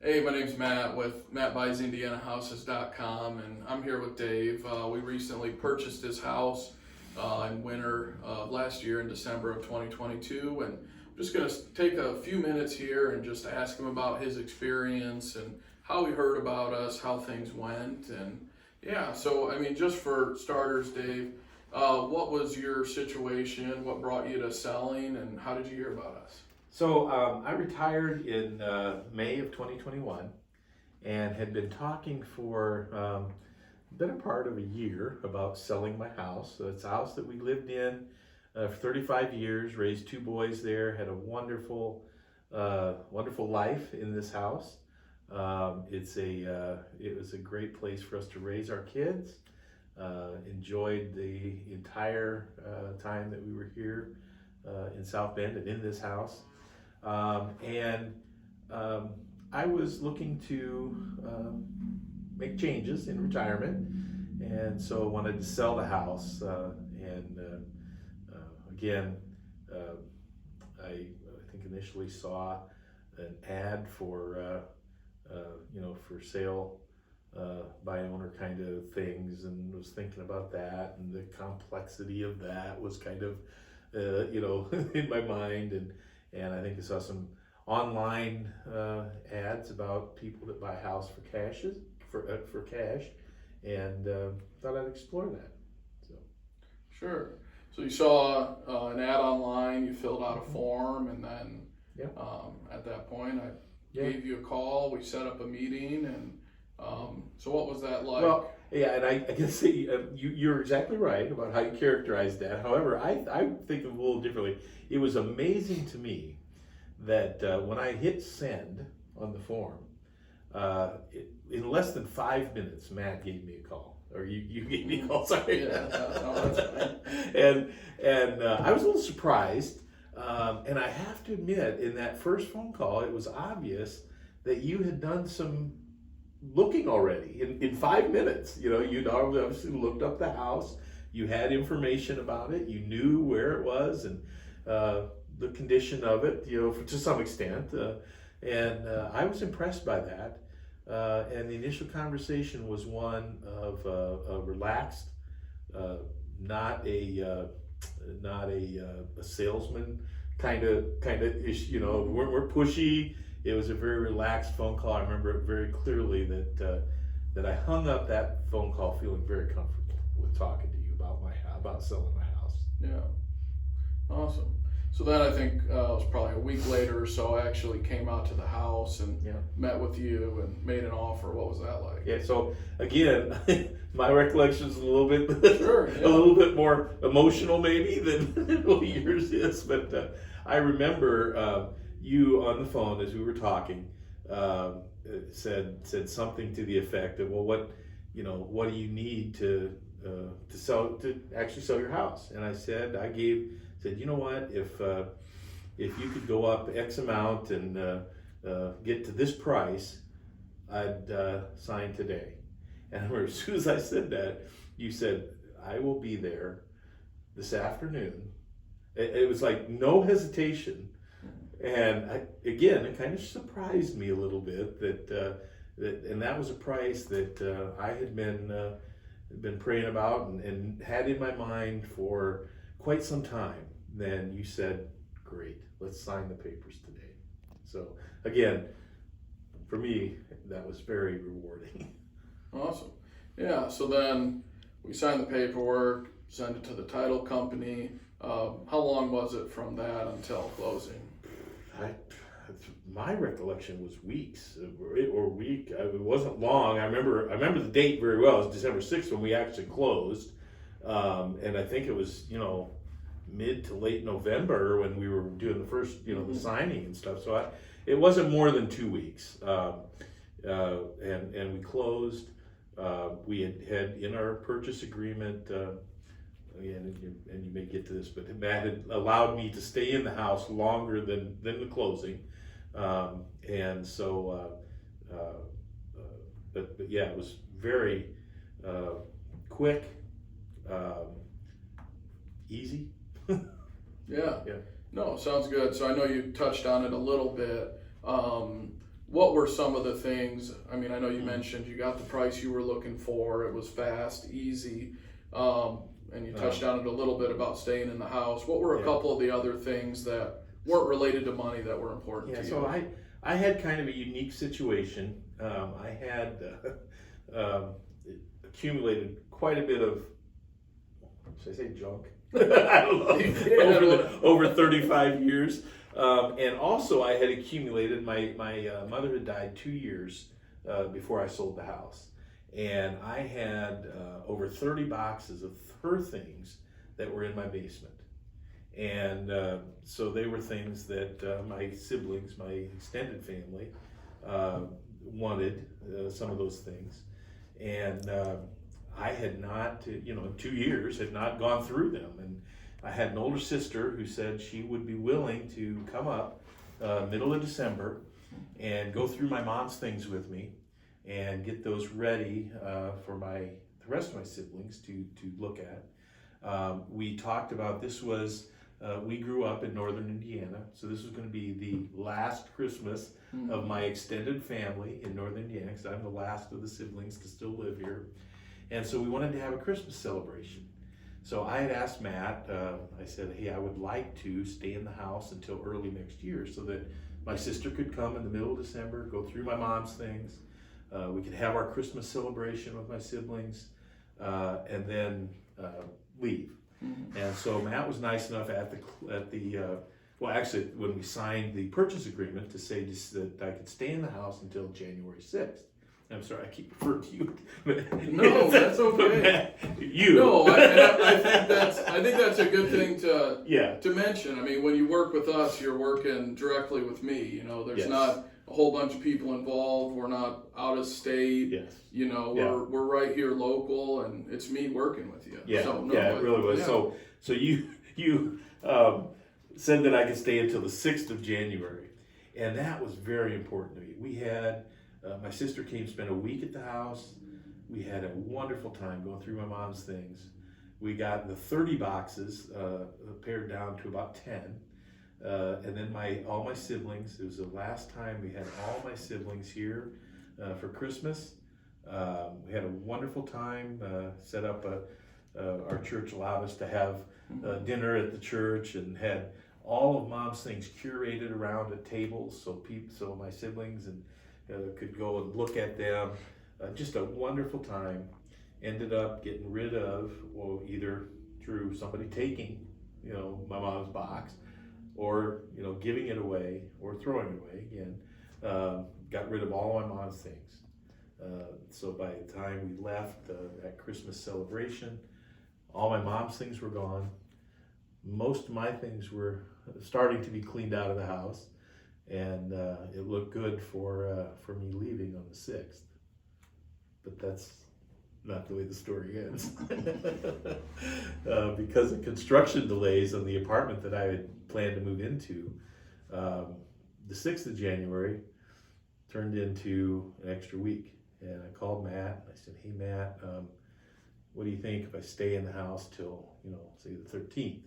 Hey, my name's Matt with MattBuysIndianaHouses.com, and I'm here with Dave. We recently purchased his house in winter of last year in December of 2022, and I'm just going to take a few minutes here and just ask him about his experience and how he heard about us, how things went, and yeah. So, I mean, just for starters, Dave, what was your situation? What brought you to selling, and how did you hear about us? So I retired in May of 2021 and had been talking for a better part of a year about selling my house. So it's a house that we lived in for 35 years, raised two boys there, had a wonderful life in this house. It was a great place for us to raise our kids. Enjoyed the entire time that we were here in South Bend and in this house. And I was looking to make changes in retirement, and so wanted to sell the house. Again, I think initially saw an ad for for sale by owner kind of things, and was thinking about that, and the complexity of that was kind of in my mind, and I think I saw some online ads about people that buy a house for cash, and thought I'd explore that. So Sure. So you saw an ad online, you filled out a form, and then yeah, at that point, I yeah. gave you a call. We set up a meeting, and so what was that like? Well, yeah, and I guess you're exactly right about how you characterize that. However, I think of it a little differently. It was amazing to me that when I hit send on the form, in less than 5 minutes, Matt gave me a call, or you gave me a call. Sorry. Yeah, no, that's fine. and I was a little surprised, and I have to admit, in that first phone call, it was obvious that you had done some looking already in 5 minutes. You'd obviously looked up the house, you had information about it, you knew where it was, and the condition of it, to some extent, and I was impressed by that. And the initial conversation was one of a relaxed, not a salesman kind of ish. We're pushy. It was a very relaxed phone call. I remember it very clearly that I hung up that phone call feeling very comfortable with talking to you about selling my house. Yeah, awesome. So then I think it was probably a week later or so. I actually came out to the house and met with you and made an offer. What was that like? Yeah. So again, my recollection is a little bit Sure, yeah. a little bit more emotional maybe than what yours is, but I remember you on the phone as we were talking said something to the effect of, well, what do you need to actually sell your house? And I said, you know what, if you could go up X amount and get to this price, I'd sign today. And I remember as soon as I said that, you said, I will be there this afternoon. It was like no hesitation. And it kind of surprised me a little bit and that was a price that I had been praying about and had in my mind for quite some time. Then you said, great, let's sign the papers today. So again, for me, that was very rewarding. Awesome. Yeah, so then we signed the paperwork, sent it to the title company. How long was it from that until closing? My recollection was weeks or week. It wasn't long. I remember the date very well. It was December 6th when we actually closed, and I think it was mid to late November when we were doing the first the signing and stuff. So it wasn't more than 2 weeks, and we closed. We had in our purchase agreement. And you may get to this, but Matt had allowed me to stay in the house longer than the closing, and so, but yeah, it was very quick, easy. Yeah. Yeah. No, sounds good. So I know you touched on it a little bit. what were some of the things? I mean, I know you mentioned you got the price you were looking for. It was fast, easy, and you touched on it a little bit about staying in the house. What were a couple of the other things that weren't related to money that were important to you? So I had kind of a unique situation. I had accumulated quite a bit of, should I say junk? I don't know, over 35 years. And also I had accumulated, my mother had died 2 years before I sold the house. And I had over 30 boxes of her things that were in my basement. And so they were things that my siblings, my extended family, wanted, some of those things. And I had not, in 2 years, had not gone through them. And I had an older sister who said she would be willing to come up middle of December and go through my mom's things with me and get those ready for the rest of my siblings to look at. We talked about we grew up in northern Indiana, so this was going to be the last Christmas of my extended family in northern Indiana, because I'm the last of the siblings to still live here. And so we wanted to have a Christmas celebration. So I had asked Matt, I said, hey, I would like to stay in the house until early next year so that my sister could come in the middle of December, go through my mom's things. We could have our Christmas celebration with my siblings, and then leave. And so Matt was nice enough actually when we signed the purchase agreement to say just that I could stay in the house until January 6th. I'm sorry, I keep referring to you. No, that's okay. You. No, I think that's a good thing to mention. I mean, when you work with us, you're working directly with me. There's not a whole bunch of people involved. We're not out of state. Yes. We're right here local, and it's me working with you. Yeah, So, it really was. Yeah. So you said that I could stay until the 6th of January, and that was very important to me. We had my sister came, spent a week at the house. We had a wonderful time going through my mom's things. We got the 30 boxes pared down to about 10. And then all my siblings, it was the last time we had all my siblings here for Christmas. We had a wonderful time, set up our church allowed us to have dinner at the church, and had all of mom's things curated around at tables so my siblings and could go and look at them. Just a wonderful time. Ended up getting rid of, either through somebody taking, my mom's box, or giving it away or throwing it away again. Got rid of all my mom's things. So by the time we left that Christmas celebration, all my mom's things were gone. Most of my things were starting to be cleaned out of the house, and it looked good for me leaving on the 6th. But that's not the way the story ends. Because of construction delays on the apartment that I had planned to move into, the 6th of January turned into an extra week. And I called Matt. I said, hey, Matt, what do you think if I stay in the house till, say the 13th?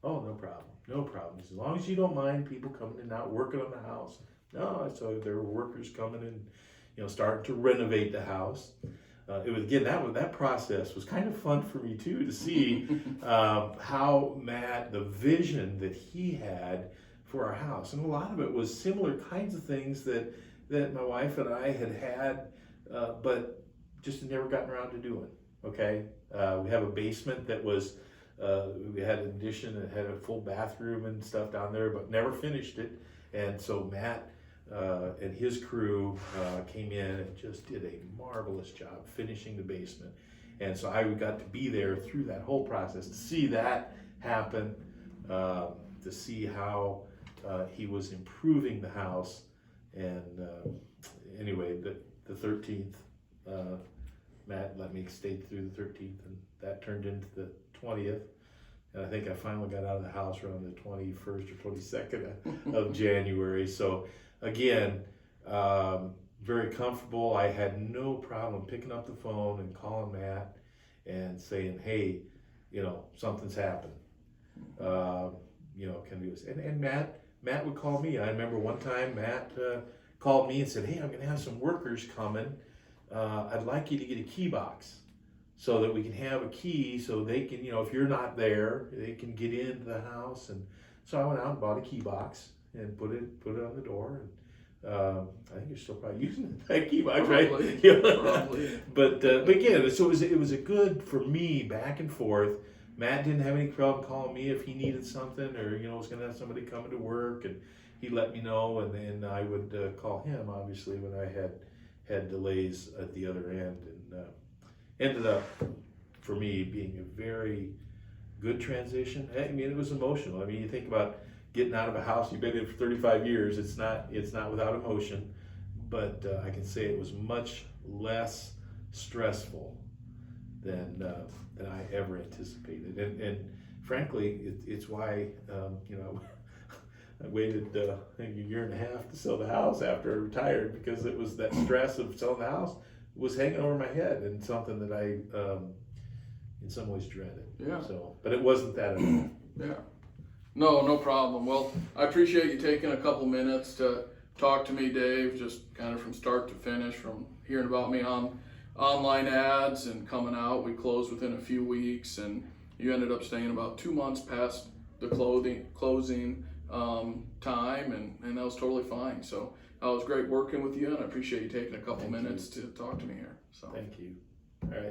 Oh, no problem. No problem. As long as you don't mind people coming in and out working on the house. No, so there were workers coming in, starting to renovate the house. It was, again, that process was kind of fun for me too, to see how Matt, the vision that he had for our house. And a lot of it was similar kinds of things that my wife and I had, but just had never gotten around to doing. Okay. We have a basement that was, we had an addition that had a full bathroom and stuff down there, but never finished it. And so Matt and his crew came in and just did a marvelous job finishing the basement. And so I got to be there through that whole process to see that happen, to see how he was improving the house. And anyway, the 13th, Matt let me stay through the 13th, and that turned into the 20th. And I think I finally got out of the house around the 21st or 22nd of January. So again, very comfortable. I had no problem picking up the phone and calling Matt and saying, hey, something's happened. Can we, and Matt would call me. I remember one time Matt called me and said, hey, I'm going to have some workers coming. I'd like you to get a key box so that we can have a key so they can, if you're not there, they can get into the house. And so I went out and bought a key box and put it on the door. And I think you're still probably using that key box, Probably, right? Yeah. probably. But again, so it was a good for me back and forth. Matt didn't have any problem calling me if he needed something, or was going to have somebody coming to work, and he let me know, and then I would call him obviously when I had delays at the other end, and ended up for me being a very good transition. I mean, it was emotional. I mean, you think about getting out of a house you've been in for 35 years. It's not without emotion, but I can say it was much less stressful than I ever anticipated, and frankly, it's why I waited I think a year and a half to sell the house after I retired, because it was that stress of selling the house was hanging over my head, and something that I in some ways dreaded. Yeah. So, but it wasn't that at all. Yeah. No problem. Well, I appreciate you taking a couple minutes to talk to me, Dave, just kind of from start to finish, from hearing about me on online ads and coming out. We closed within a few weeks, and you ended up staying about 2 months past the closing time, and that was totally fine. So it was great working with you, and I appreciate you taking a couple minutes to talk to me here. So Thank you.